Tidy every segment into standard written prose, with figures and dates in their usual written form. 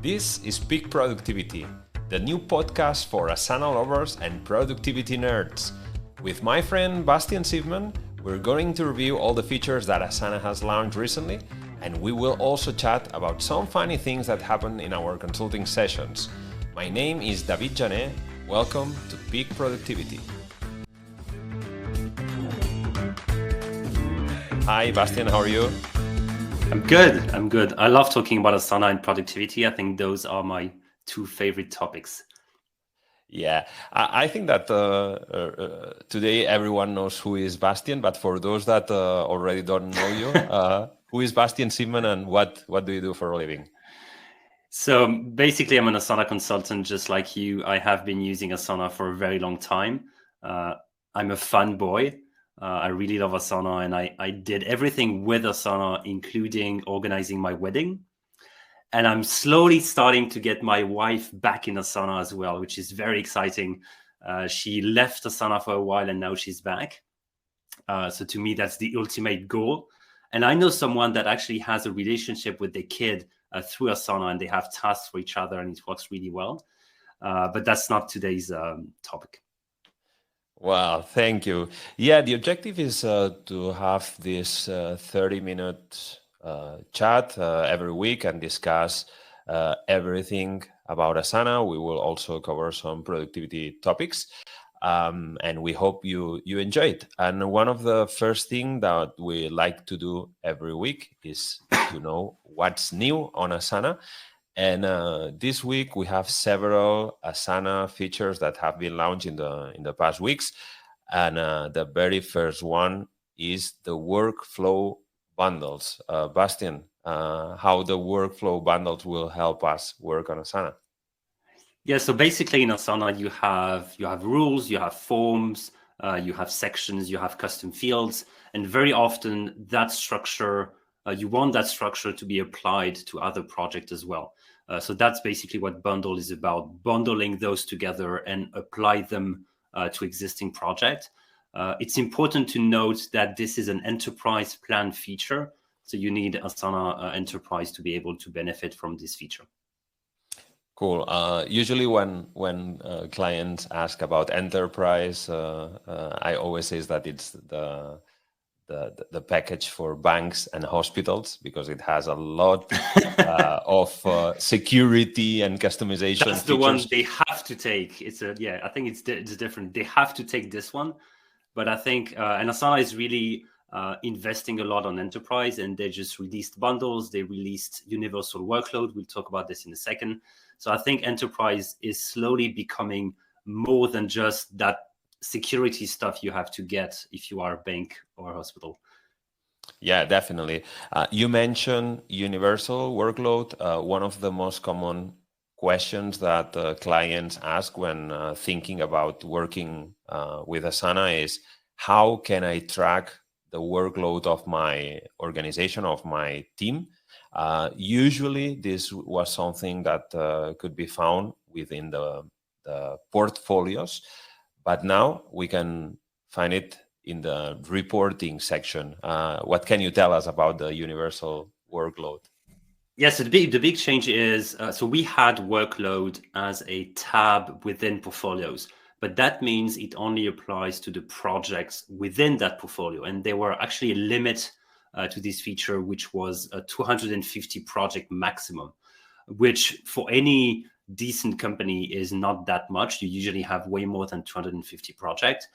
This is Peak Productivity, the new podcast for Asana lovers and productivity nerds. With my friend Bastien Siebman, we're going to review all the features that Asana has launched recently, and we will also chat about some funny things that happen in our consulting sessions. My name is David Jané. Welcome to Peak Productivity. Hi, Bastien, how are you? I'm good. I love talking about Asana and productivity. I think those are my two favorite topics. Yeah, I think that today everyone knows who is Bastien, but for those that already don't know you, who is Bastien Siebman and what do you do for a living? So basically, I'm an Asana consultant, just like you. I have been using Asana for a very long time. I'm a fanboy. I really love Asana, and I did everything with Asana, including organizing my wedding. And I'm slowly starting to get my wife back in Asana as well, which is very exciting. She left Asana for a while, and now she's back. So to me, that's the ultimate goal. And I know someone that actually has a relationship with their kid through Asana, and they have tasks for each other, and it works really well. But that's not today's topic. Wow, thank you. Yeah, the objective is to have this 30-minute chat every week and discuss everything about Asana. We will also cover some productivity topics. And we hope you enjoy it. And one of the first things that we like to do every week is to know what's new on Asana. And this week we have several Asana features that have been launched in the past weeks. And the very first one is the workflow bundles. Bastien, how the workflow bundles will help us work on Asana? Yeah, so basically in Asana, you have rules, you have forms, you have sections, you have custom fields, and very often that structure, you want that structure to be applied to other projects as well. So that's basically what bundle is about, bundling those together and apply them to existing project. It's important to note that this is an enterprise plan feature, so you need Asana Enterprise to be able to benefit from this feature. Cool. Usually when clients ask about enterprise, I always say that it's the package for banks and hospitals because it has a lot of security and customization. That's the one they have to take. I think it's different. They have to take this one, but I think and Asana is really investing a lot on enterprise, and they just released bundles. They released universal workload. We'll talk about this in a second. So I think enterprise is slowly becoming more than just that security stuff you have to get if you are a bank or a hospital. Yeah, definitely. You mentioned universal workload. One of the most common questions that clients ask when thinking about working with Asana is, how can I track the workload of my organization, of my team? Usually, this was something that could be found within the portfolios, but now we can find it in the reporting section. What can you tell us about the universal workload? Yes, so the big change is, so we had workload as a tab within portfolios, but that means it only applies to the projects within that portfolio. And there were actually a limit to this feature, which was a 250 project maximum, which for any decent company is not that much. You usually have way more than 250 projects.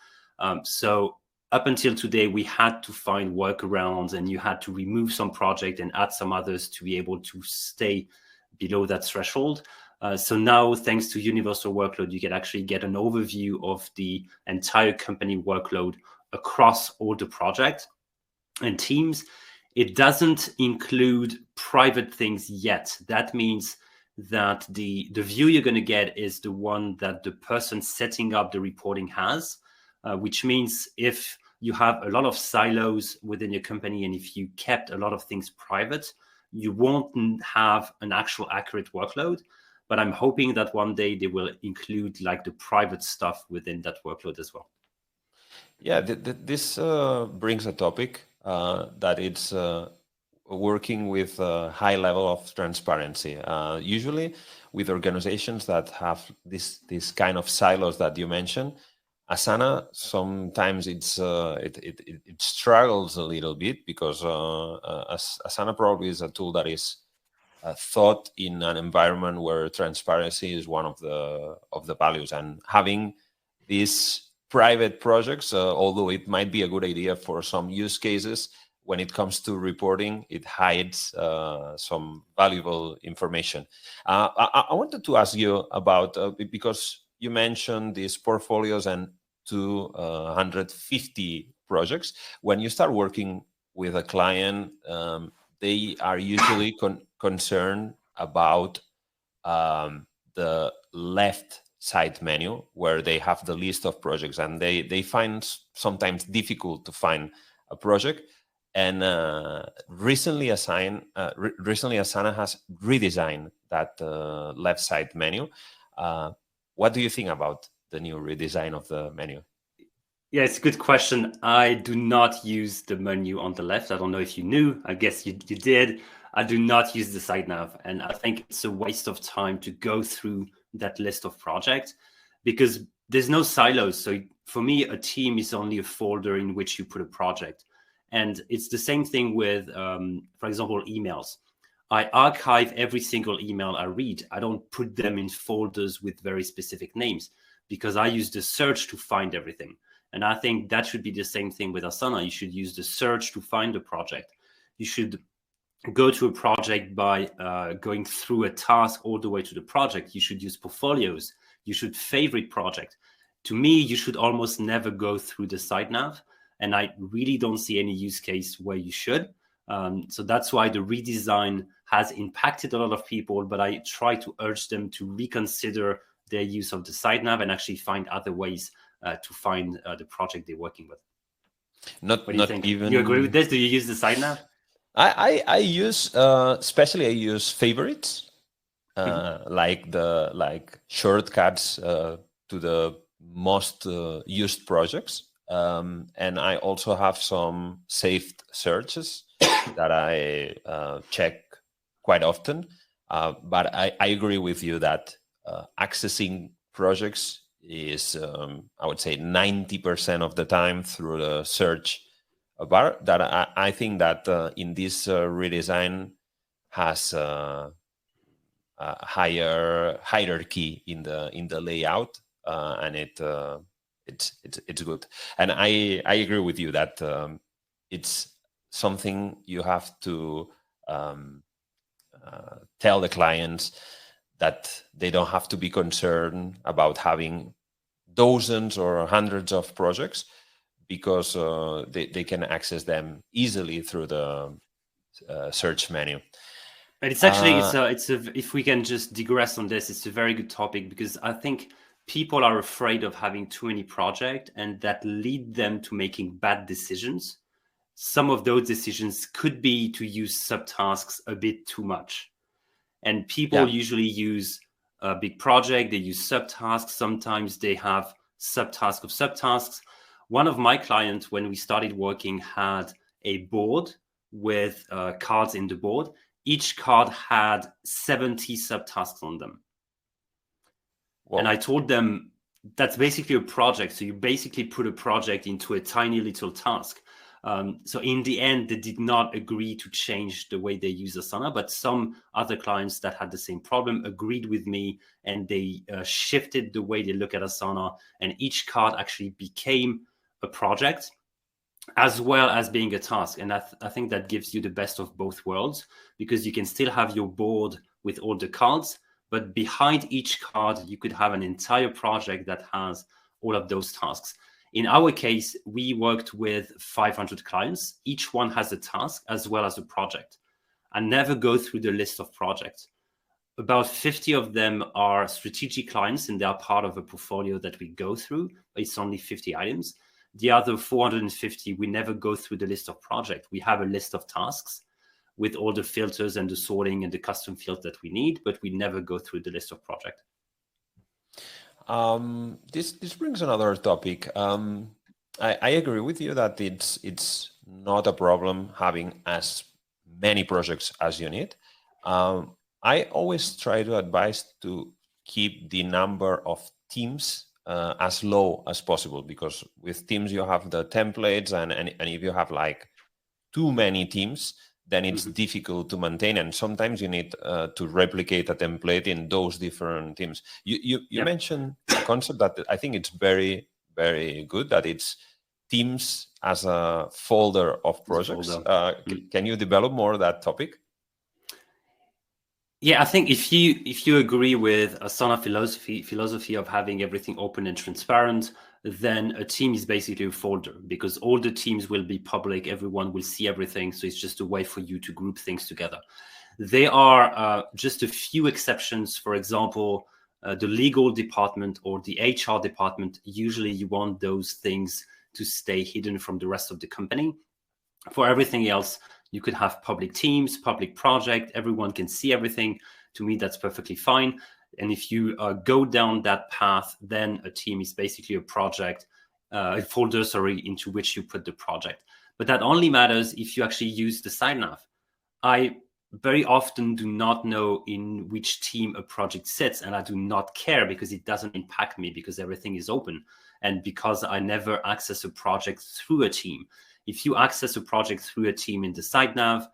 So up until today, we had to find workarounds, and you had to remove some project and add some others to be able to stay below that threshold. So now, thanks to universal workload, you can actually get an overview of the entire company workload across all the projects and teams. It doesn't include private things yet. That means that the view you're going to get is the one that the person setting up the reporting has, which means if you have a lot of silos within your company and if you kept a lot of things private, you won't have an actual accurate workload. But I'm hoping that one day they will include like the private stuff within that workload as well. Yeah, this brings a topic that it's working with a high level of transparency. Usually, with organizations that have this kind of silos that you mentioned, Asana sometimes it struggles a little bit because Asana probably is a tool that is thought in an environment where transparency is one of the values, and having these private projects, although it might be a good idea for some use cases, when it comes to reporting, it hides some valuable information. I wanted to ask you about because you mentioned these portfolios and 250 projects. When you start working with a client, they are usually concerned about the left side menu where they have the list of projects, and they find sometimes difficult to find a project. And recently Asana has redesigned that left side menu. uh, what do you think about the new redesign of the menu? Yeah, it's a good question. I do not use the menu on the left. I don't know if you knew. I guess you did. I do not use the side nav. And I think it's a waste of time to go through that list of projects because there's no silos. So for me, a team is only a folder in which you put a project. And it's the same thing with, for example, emails. I archive every single email I read. I don't put them in folders with very specific names because I use the search to find everything. And I think that should be the same thing with Asana. You should use the search to find a project. You should go to a project by going through a task all the way to the project. You should use portfolios. You should favorite project. To me, you should almost never go through the site nav. And I really don't see any use case where you should. So that's why the redesign has impacted a lot of people, but I try to urge them to reconsider their use of the site nav and actually find other ways to find the project they're working with. Not What do you not think? You agree with even. this? Do you use the site nav? I use especially I use favorites, Mhm. like shortcuts to the most used projects. And I also have some saved searches that I check quite often. But I agree with you that accessing projects is, I would say, 90% of the time through the search bar. That I think that in this redesign has a higher hierarchy in the layout, and it's good. And I agree with you that it's something you have to um, tell the clients that they don't have to be concerned about having dozens or hundreds of projects, because they can access them easily through the search menu. But it's actually Uh, it's a if we can just digress on this, it's a very good topic because I think people are afraid of having too many projects and that lead them to making bad decisions. Some of those decisions could be to use subtasks a bit too much. And people yeah. usually use a big project, they use subtasks. Sometimes they have subtasks of subtasks. One of my clients, when we started working, had a board with cards in the board. Each card had 70 subtasks on them. And I Well, told them that's basically a project. So you basically put a project into a tiny little task. So in the end, they did not agree to change the way they use Asana, but some other clients that had the same problem agreed with me, and they shifted the way they look at Asana, and each card actually became a project as well as being a task. And I think that gives you the best of both worlds because you can still have your board with all the cards, but behind each card, you could have an entire project that has all of those tasks. In our case, we worked with 500 clients. Each one has a task as well as a project. I never go through the list of projects. About 50 of them are strategic clients and they are part of a portfolio that we go through. It's only 50 items. The other 450, we never go through the list of projects. We have a list of tasks with all the filters and the sorting and the custom fields that we need, but we never go through the list of projects. this brings another topic. I agree with you that it's not a problem having as many projects as you need. I always try to advise to keep the number of teams as low as possible, because with teams you have the templates, and if you have like too many teams, then it's difficult to maintain, and sometimes you need to replicate a template in those different teams. You mentioned a concept that I think it's very, very good, that it's teams as a folder of projects. Can you develop more that topic? Yeah, I think if you agree with Asana philosophy of having everything open and transparent, then a team is basically a folder, because all the teams will be public. Everyone will see everything. So it's just a way for you to group things together. There are just a few exceptions. For example, the legal department or the HR department, usually you want those things to stay hidden from the rest of the company. For everything else, you could have public teams, public project, everyone can see everything. To me, that's perfectly fine. And if you go down that path, then a team is basically a project, a folder, into which you put the project. But that only matters if you actually use the side nav. I very often do not know in which team a project sits, and I do not care, because it doesn't impact me, because everything is open, and because I never access a project through a team. If you access a project through a team in the side nav,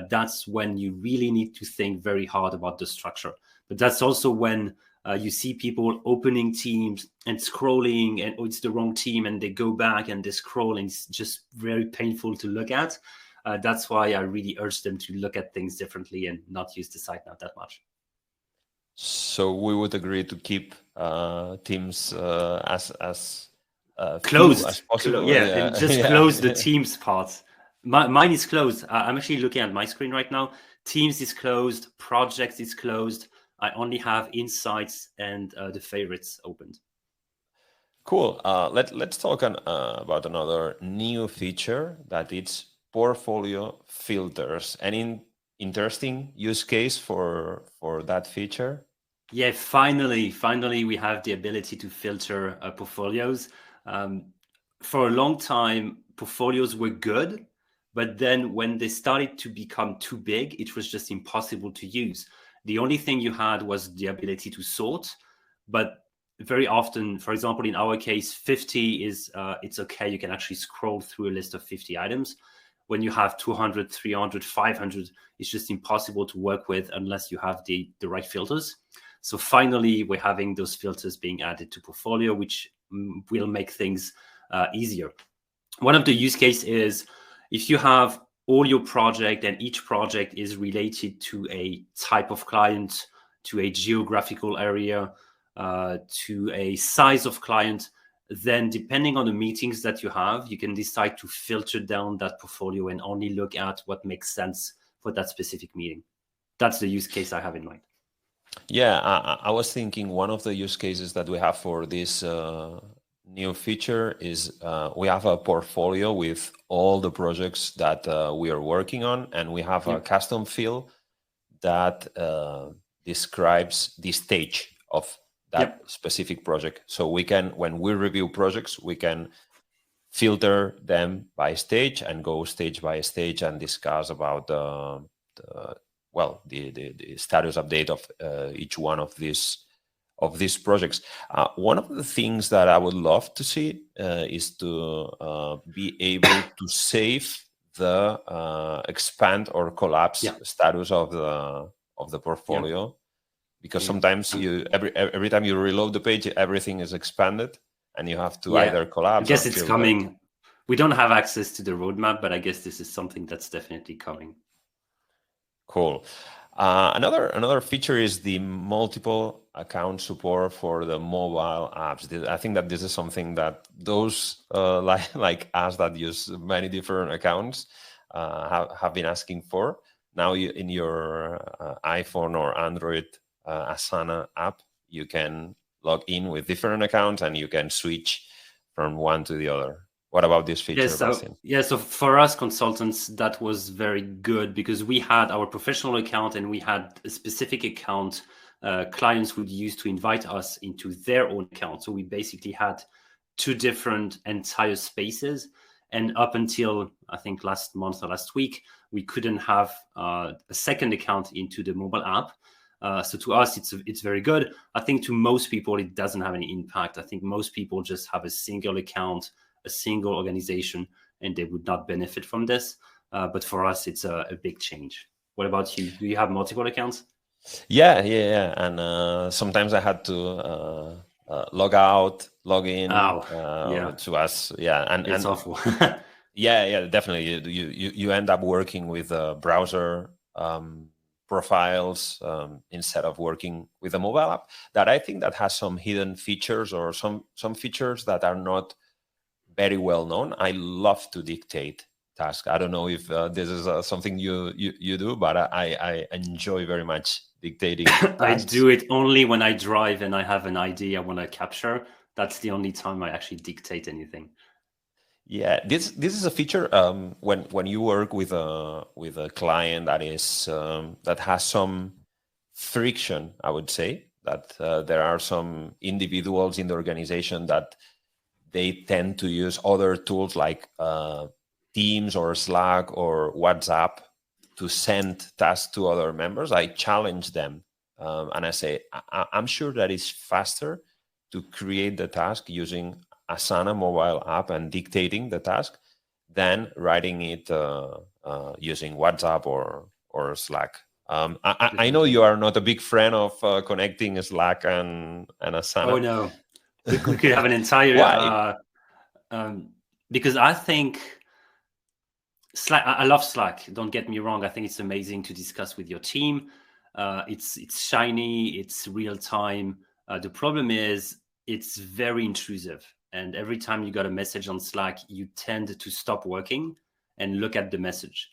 that's when you really need to think very hard about the structure. But that's also when you see people opening teams and scrolling, and it's the wrong team, and they go back and they scroll, and it's just very painful to look at. That's why I really urge them to look at things differently and not use the site nav that much. So we would agree to keep teams as closed as possible. and just close the Teams part. Mine is closed. I'm actually looking at my screen right now. Teams is closed. Projects is closed. I only have insights and the favorites opened. Cool. Let's talk about another new feature, that it's portfolio filters. Any interesting use case for that feature? Yeah, finally we have the ability to filter portfolios. For a long time, portfolios were good, but then when they started to become too big, it was just impossible to use. The only thing you had was the ability to sort, but very often, for example, in our case, 50 is, it's okay. You can actually scroll through a list of 50 items. When you have 200, 300, 500, it's just impossible to work with unless you have the right filters. So finally, we're having those filters being added to portfolio, which will make things easier. One of the use cases is if you have all your project and each project is related to a type of client, to a geographical area, to a size of client, then depending on the meetings that you have, you can decide to filter down that portfolio and only look at what makes sense for that specific meeting. That's the use case I have in mind. Yeah, I was thinking one of the use cases that we have for this new feature is we have a portfolio with all the projects that we are working on, and we have a custom field that describes the stage of that specific project. So we can, when we review projects, we can filter them by stage and go stage by stage and discuss about the status update of each one of these projects. One of the things that I would love to see is to be able to save the expand or collapse status of the portfolio, because sometimes you every time you reload the page, everything is expanded, and you have to either collapse. I guess it's coming. We don't have access to the roadmap, but I guess this is something that's definitely coming. Cool. Another feature is the multiple account support for the mobile apps. I think that this is something that those like us that use many different accounts have been asking for. Now in your iPhone or Android Asana app, you can log in with different accounts and you can switch from one to the other. What about this feature, Bastien? So for us consultants, that was very good, because we had our professional account and we had a specific account clients would use to invite us into their own account. So we basically had two different entire spaces. And up until I think last month or last week, we couldn't have a second account into the mobile app. So to us, it's very good. I think to most people, it doesn't have any impact. I think most people just have a single account, a single organization, and they would not benefit from this. But for us, it's a big change. What about you? Do you have multiple accounts? Yeah. And sometimes I had to log out, log in Oh, yeah, to us. Yeah, it's and awful. yeah, definitely. You end up working with browser profiles instead of working with a mobile app. That I think that has some hidden features or some features that are not very well known. I love to dictate tasks. I don't know if this is something you do, but I enjoy very much dictating I tasks. do it only when I drive and I have an idea I want to capture. That's the only time I actually dictate anything. Yeah, this is a feature when you work with a client that is that has some friction. I would say that there are some individuals in the organization that they tend to use other tools like Teams or Slack or WhatsApp to send tasks to other members. I challenge them and I say, I'm sure that it's faster to create the task using Asana mobile app and dictating the task than writing it using WhatsApp or Slack. I know Definitely. you are not a big fan of connecting Slack and Oh Asana. no, we could have an entire Why? because I think Slack. I love Slack. Don't get me wrong. I think it's amazing to discuss with your team. It's shiny. It's real time. The problem is it's very intrusive, and every time you got a message on Slack, you tend to stop working and look at the message.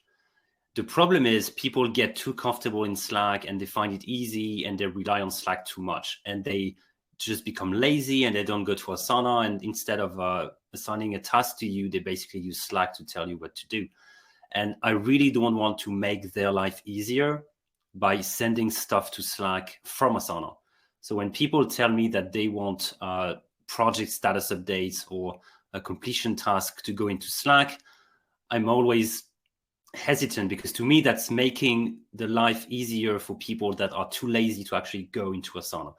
The problem is people get too comfortable in Slack and they find it easy and they rely on Slack too much and they just become lazy and they don't go to Asana. And instead of assigning a task to you, they basically use Slack to tell you what to do. And I really don't want to make their life easier by sending stuff to Slack from Asana. So when people tell me that they want project status updates or a completion task to go into Slack, I'm always hesitant because to me that's making the life easier for people that are too lazy to actually go into Asana.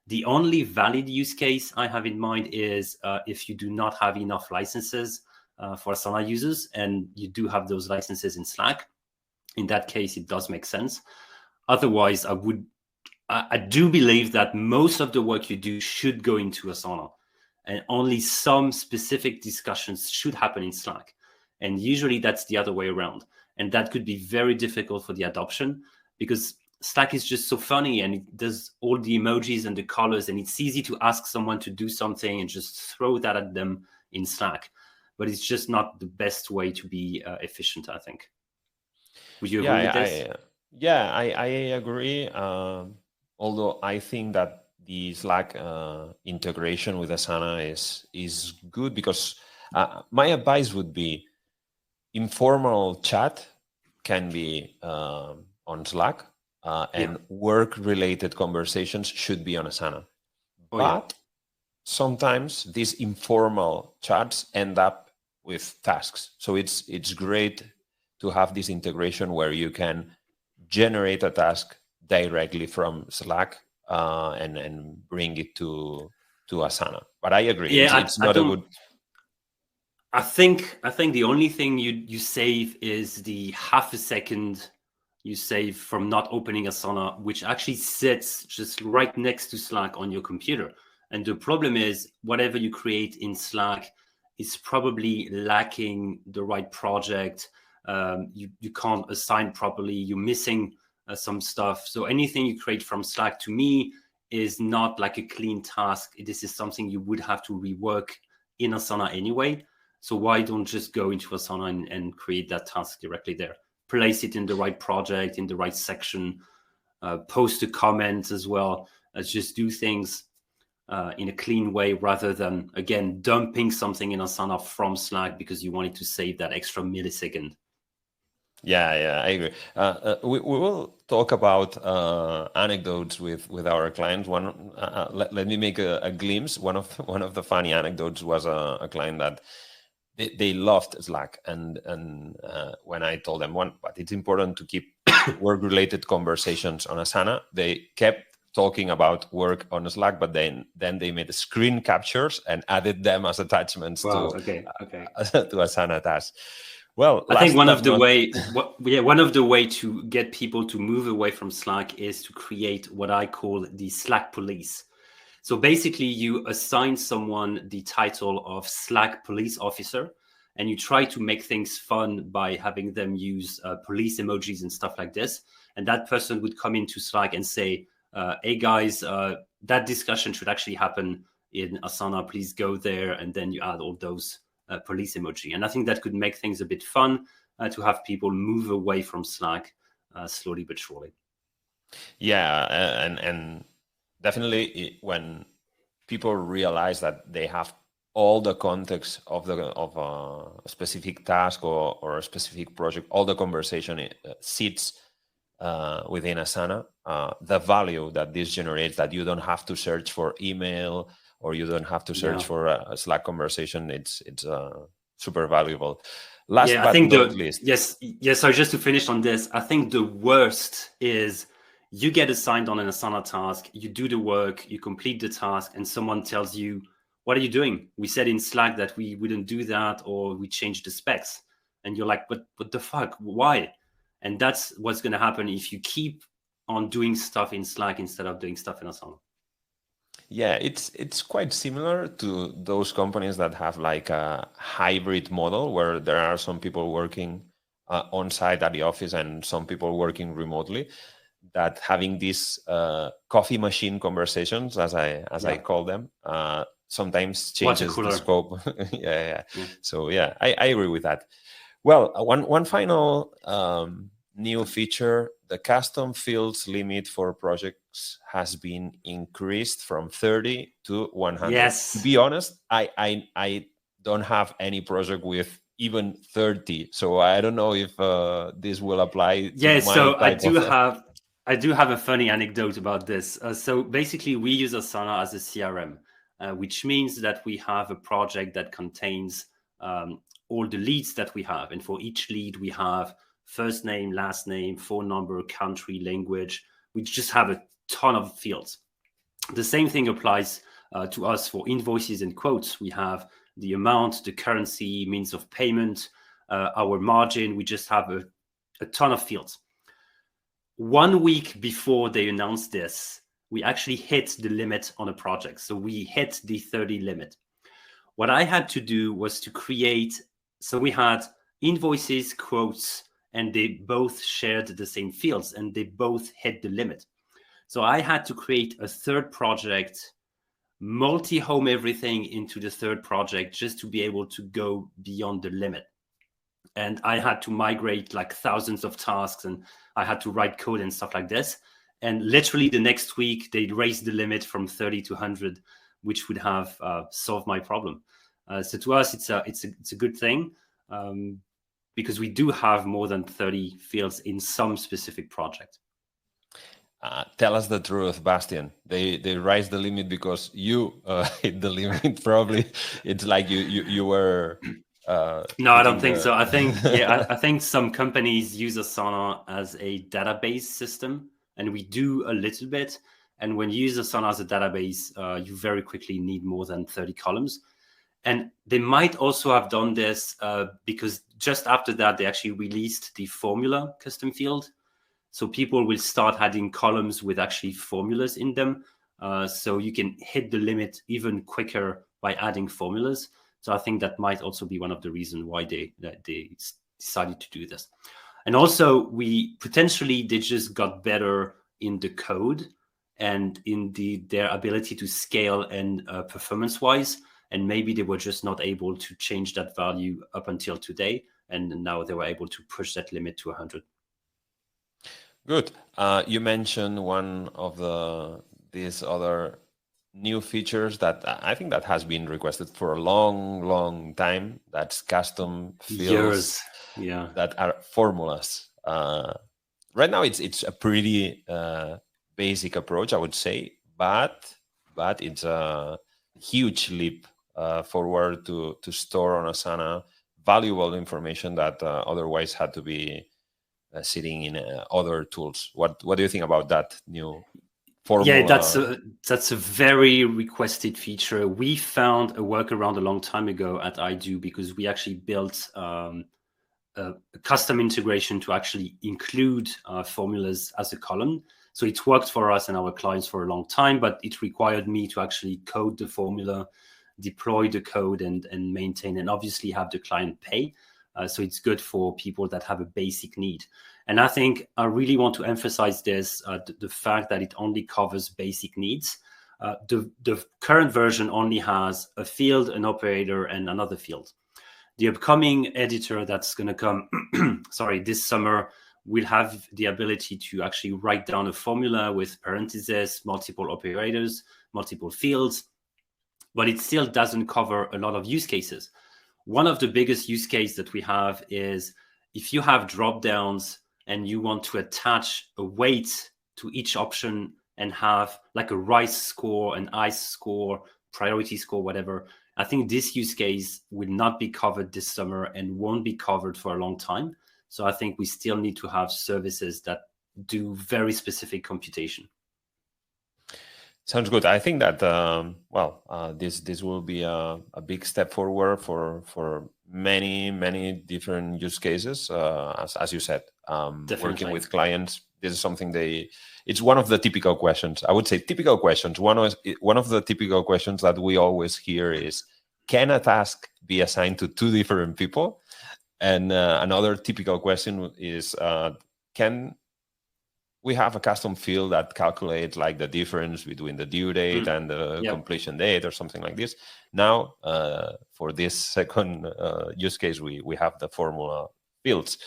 The only valid use case I have in mind is if you do not have enough licenses for Asana users and you do have those licenses in Slack. In that case, it does make sense. Otherwise, I do believe that most of the work you do should go into Asana and only some specific discussions should happen in Slack. And usually that's the other way around. And that could be very difficult for the adoption because Slack is just so funny and it does all the emojis and the colors, and it's easy to ask someone to do something and just throw that at them in Slack. But it's just not the best way to be efficient, I think. Would you Yeah, agree with this? I agree. Although I think that the Slack integration with Asana is good because my advice would be informal chat can be on Slack Yeah. and work-related conversations should be on Asana. Oh, yeah. But sometimes these informal chats end up with tasks. So it's great to have this integration where you can generate a task directly from Slack and bring it to Asana. But I agree, Yeah, it's I not a don't. good. I think the only thing you save is the half a second you save from not opening Asana, which actually sits just right next to Slack on your computer. And the problem is, whatever you create in Slack is probably lacking the right project. You can't assign properly. You're missing some stuff. So anything you create from Slack, to me, is not like a clean task. This is something you would have to rework in Asana anyway. So why don't just go into Asana and create that task directly there? Place it in the right project, in the right section, post a comment as well, as just do things in a clean way rather than, again, dumping something in Asana from Slack because you wanted to save that extra millisecond. Yeah, I agree. We will talk about anecdotes with our clients. Let me make a glimpse. One of one of the funny anecdotes was a client that they loved Slack, and when I told them but it's important to keep work related conversations on Asana, they kept talking about work on Slack, but then they made screen captures and added them as attachments Wow. to Okay. to Asana tasks. Well, I think last one but of the not one of the way to get people to move away from Slack is to create what I call the Slack police. So basically, you assign someone the title of Slack police officer, and you try to make things fun by having them use police emojis and stuff like this. And that person would come into Slack and say, "Hey guys, that discussion should actually happen in Asana. Please go there." And then you add all those police emoji. And I think that could make things a bit fun to have people move away from Slack slowly but surely. yeah, and definitely when people realize that they have all the context of a specific task or a specific project, all the conversation sits within Asana, the value that this generates, that you don't have to search for email or you don't have to search Yeah. for a Slack conversation, it's super valuable. Yeah, Last I but think not least, yes. So just to finish on this, I think the worst is you get assigned on an Asana task, you do the work, you complete the task, and someone tells you, "What are you doing? We said in Slack that we wouldn't do that, or we changed the specs." And you're like, "But what the fuck? Why?" And that's what's going to happen if you keep on doing stuff in Slack instead of doing stuff in Asana. yeah, it's quite similar to those companies that have like a hybrid model where there are some people working on site at the office and some people working remotely. That having these coffee machine conversations, as I Yeah. call them, sometimes Water changes the cooler. scope. Yeah. Yeah. So yeah, I agree with that. Well, one final new feature: the custom fields limit for projects has been increased from 30 to 100. To Yes. be honest, I don't have any project with even 30, so I don't know if this will apply to Yeah, my so type of. I do have a funny anecdote about this. So basically, we use Asana as a CRM, which means that we have a project that contains all the leads that we have, and for each lead we have first name, last name, phone number, country, language. We just have a ton of fields. The same thing applies to us for invoices and quotes. We have the amount, the currency, means of payment, our margin. We just have a ton of fields. 1 week before they announced this, we actually hit the limit on a project. So we hit the 30 limit. What I had to do was to create, so we had invoices, quotes, and they both shared the same fields and they both hit the limit. So I had to create a third project, multi-home everything into the third project just to be able to go beyond the limit. And I had to migrate like thousands of tasks and I had to write code and stuff like this. And literally the next week, they raised the limit from 30 to 100, which would have solved my problem. So to us, it's a good thing because we do have more than 30 fields in some specific project. Tell us the truth, Bastien. They raised the limit because you hit the limit. Probably it's like you were No, I don't putting think the. so. I think I think some companies use Asana as a database system, and we do a little bit. And when you use Asana as a database, you very quickly need more than 30 columns. And they might also have done this because just after that, they actually released the formula custom field. So people will start adding columns with actually formulas in them. So you can hit the limit even quicker by adding formulas. So I think that might also be one of the reasons why they decided to do this. And also, they just got better in the code and in their ability to scale and performance wise. And maybe they were just not able to change that value up until today. And now they were able to push that limit to 100. Good. You mentioned one of these other new features that I think that has been requested for a long, long time. That's custom fields Years. Yeah. that are formulas. Right now, it's a pretty basic approach, I would say, but it's a huge leap forward to store on Asana valuable information that otherwise had to be sitting in other tools. What do you think about that new Yeah, formula? that's a very requested feature. We found a workaround a long time ago at iDo because we actually built a custom integration to actually include formulas as a column. So it worked for us and our clients for a long time, but it required me to actually code the formula, deploy the code, and maintain, and obviously have the client pay. So it's good for people that have a basic need. And I think I really want to emphasize this, the fact that it only covers basic needs. The current version only has a field, an operator, and another field. The upcoming editor that's going to come, sorry, this summer, will have the ability to actually write down a formula with parentheses, multiple operators, multiple fields, but it still doesn't cover a lot of use cases. One of the biggest use cases that we have is if you have drop downs and you want to attach a weight to each option and have like a rice score, an ice score, priority score, whatever. I think this use case will not be covered this summer and won't be covered for a long time. So I think we still need to have services that do very specific computation. Sounds good. I think that this will be a big step forward for many different use cases. As you said, working with clients, this is something it's one of the typical questions. I would say typical questions. One of the typical questions that we always hear is, can a task be assigned to two different people? And another typical question is, can we have a custom field that calculates like the difference between the due date and the completion date or something like this. Now, for this second use case, we have the formula fields.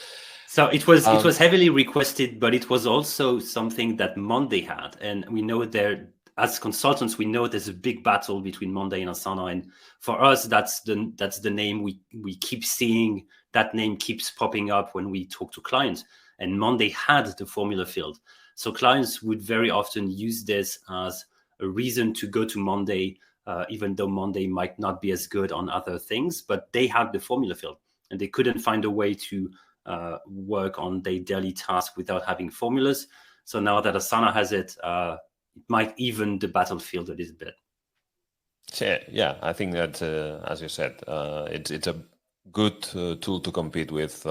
So it was heavily requested, but it was also something that Monday had. And we know there, as consultants, we know there's a big battle between Monday and Asana. And for us, that's the name we keep seeing. That name keeps popping up when we talk to clients. And Monday had the formula field. So clients would very often use this as a reason to go to Monday, even though Monday might not be as good on other things, but they have the formula field and they couldn't find a way to work on their daily task without having formulas. So now that Asana has it, it might even the battlefield a little bit. Yeah, I think that, as you said, it's a good tool to compete with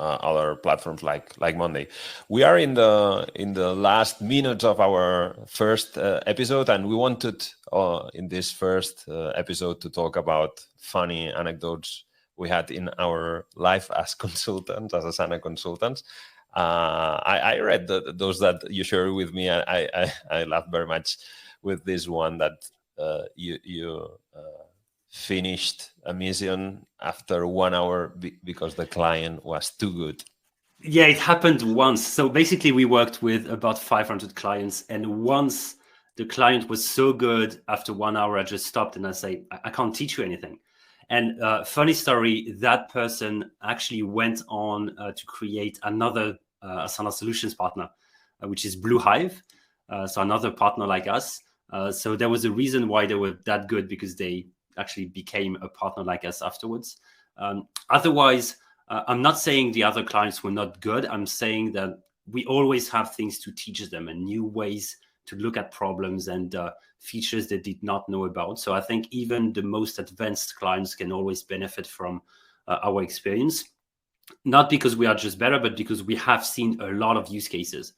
other platforms like Monday. We are in the last minutes of our first episode, and we wanted in this first episode to talk about funny anecdotes we had in our life as consultants, as Asana consultants. I read those that you shared with me. I laughed very much with this one that you finished a mission after 1 hour because the client was too good. Yeah, it happened once. So basically, we worked with about 500 clients, and once the client was so good, after 1 hour, I just stopped and I say, I can't teach you anything. And funny story, that person actually went on to create another Asana Solutions partner, which is Blue Hive. So another partner like us. So there was a reason why they were that good, because they actually became a partner like us afterwards. Otherwise, I'm not saying the other clients were not good. I'm saying that we always have things to teach them and new ways to look at problems and features they did not know about. So I think even the most advanced clients can always benefit from our experience, not because we are just better, but because we have seen a lot of use cases.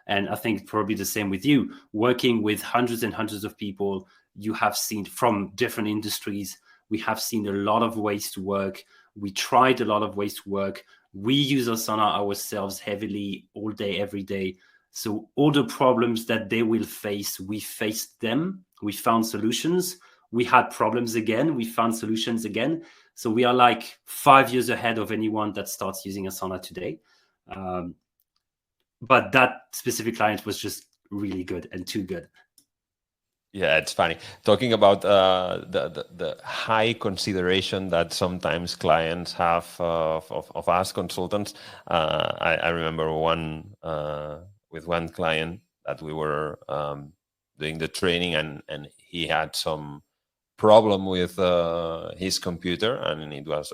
And I think probably the same with you, working with hundreds and hundreds of people, you have seen from different industries, we have seen a lot of ways to work. We tried a lot of ways to work. We use Asana ourselves heavily all day, every day. So all the problems that they will face, we faced them. We found solutions. We had problems again. We found solutions again. So we are like 5 years ahead of anyone that starts using Asana today. But that specific client was just really good and too good. Yeah, it's funny talking about the high consideration that sometimes clients have of us consultants. I remember one with one client that we were doing the training, and he had some problem with his computer, and it was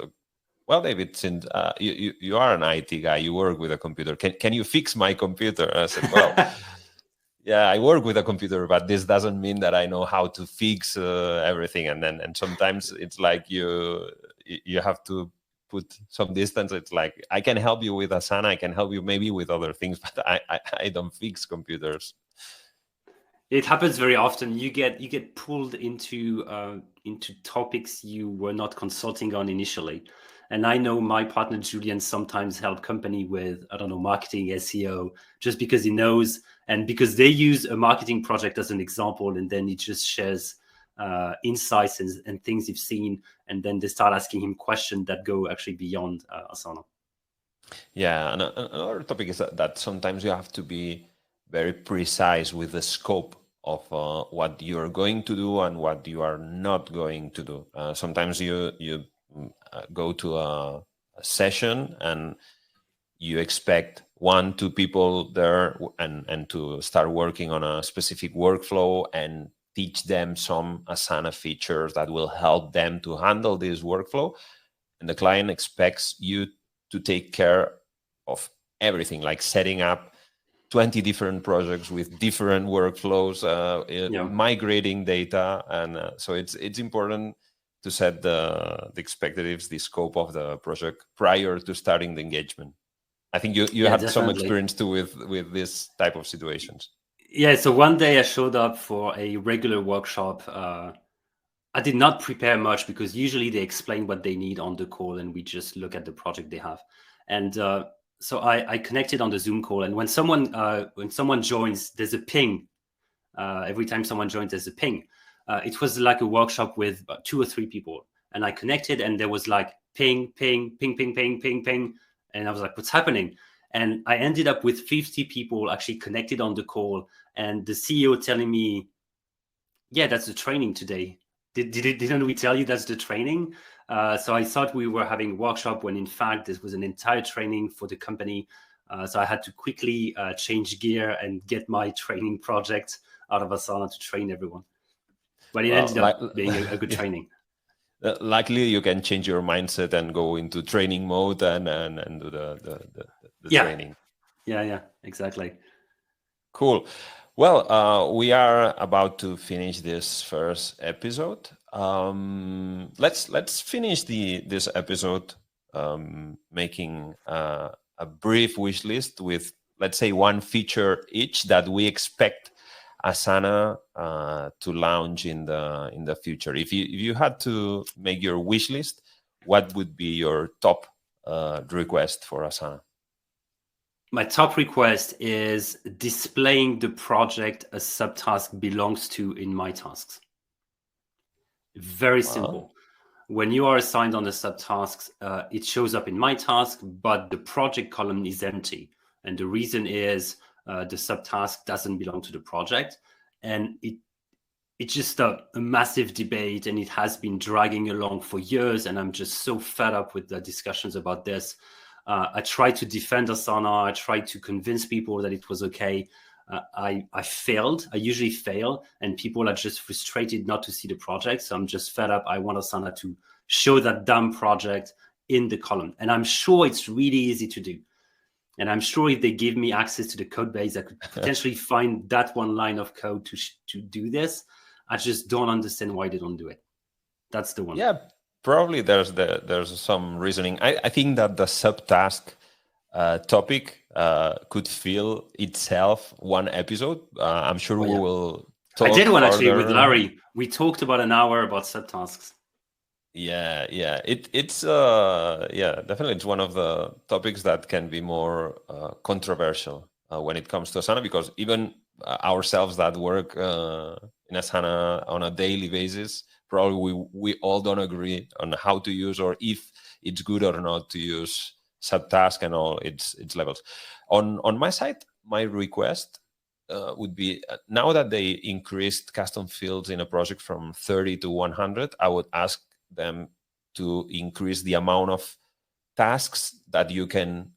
well, David, since you are an IT guy, you work with a computer. Can you fix my computer? And I said, well, yeah, I work with a computer, but this doesn't mean that I know how to fix everything. And sometimes it's like you have to put some distance. It's like I can help you with Asana, I can help you maybe with other things, but I don't fix computers. It happens very often. You get pulled into topics you were not consulting on initially. And I know my partner Julian sometimes help company with, I don't know, marketing, SEO, just because he knows, and because they use a marketing project as an example, and then he just shares insights and things you've seen, and then they start asking him questions that go actually beyond Asana. Yeah, and another topic is that sometimes you have to be very precise with the scope of what you are going to do and what you are not going to do. Sometimes you go to a session and you expect 1-2 people there and to start working on a specific workflow and teach them some Asana features that will help them to handle this workflow. And the client expects you to take care of everything, like setting up 20 different projects with different workflows, migrating data. And so it's important to set the expectations, the scope of the project prior to starting the engagement. I think you Yeah, had some definitely. experience too with this type of situations. Yeah, so one day I showed up for a regular workshop. I did not prepare much because usually they explain what they need on the call and we just look at the project they have. And so I connected on the Zoom call, and when someone joins, there's a ping. Every time someone joins, there's a ping. It was like a workshop with 2 or 3 people, and I connected, and there was like ping, ping, ping, ping, ping, ping, ping, and I was like, "What's happening?" And I ended up with 50 people actually connected on the call, and the CEO telling me, "Yeah, that's the training today. Didn't we tell you that's the training?" So I thought we were having a workshop when in fact this was an entire training for the company. So I had to quickly change gear and get my training project out of Asana to train everyone. But it Well, ended up being a good yeah. training. Luckily, you can change your mindset and go into training mode and do the Yeah, training. yeah, exactly. Cool. Well, we are about to finish this first episode. Let's finish this episode making a brief wish list with, let's say, one feature each that we expect Asana to launch in the future. If you had to make your wish list, what would be your top request for Asana? My top request is displaying the project a subtask belongs to in my tasks. Very Well, simple. When you are assigned on the subtasks, it shows up in my task, but the project column is empty. And the reason is the subtask doesn't belong to the project. And it's just a massive debate, and it has been dragging along for years. And I'm just so fed up with the discussions about this. I tried to defend Asana. I tried to convince people that it was okay. I failed. I usually fail, and people are just frustrated not to see the project. So I'm just fed up. I want Asana to show that damn project in the column. And I'm sure it's really easy to do. And I'm sure if they give me access to the code base, I could potentially find that one line of code to do this. I just don't understand why they don't do it. That's the one. yeah, probably there's some reasoning. I think that the subtask topic could fill itself one episode. I'm sure Oh, we yeah. will I did talk one actually with further. Larry. We talked about an hour about subtasks. Yeah, it's yeah, definitely it's one of the topics that can be more controversial when it comes to Asana, because even ourselves that work in Asana on a daily basis, probably we all don't agree on how to use or if it's good or not to use subtask and all its levels. On my side, my request would be now that they increased custom fields in a project from 30 to 100, I would ask them to increase the amount of tasks that you can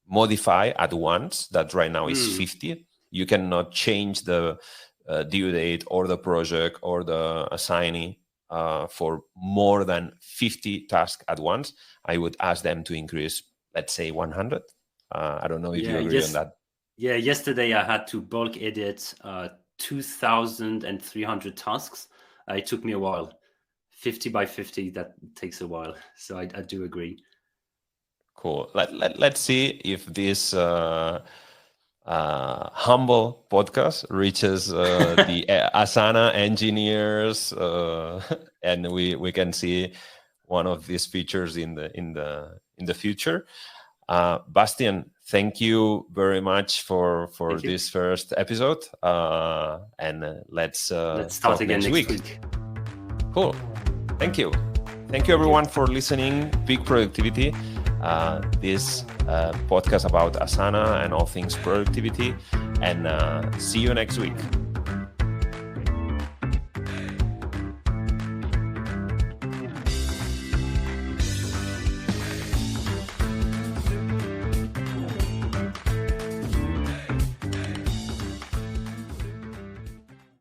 modify at once. That right now is 50. You cannot change due date or the project or the assignee for more than 50 tasks at once, I would ask them to increase, let's say, 100. I don't know if you agree on that. Yeah, yesterday I had to bulk edit 2,300 tasks. It took me a while. 50 by 50, that takes a while. So I do agree. Cool. Let's see if this humble podcast reaches the Asana engineers, and we can see one of these features in the future. Bastien, thank you very much for this first episode, and let's start talk again next week. Cool. Thank you everyone for listening. Big Productivity, this podcast about Asana and all things productivity, and see you next week.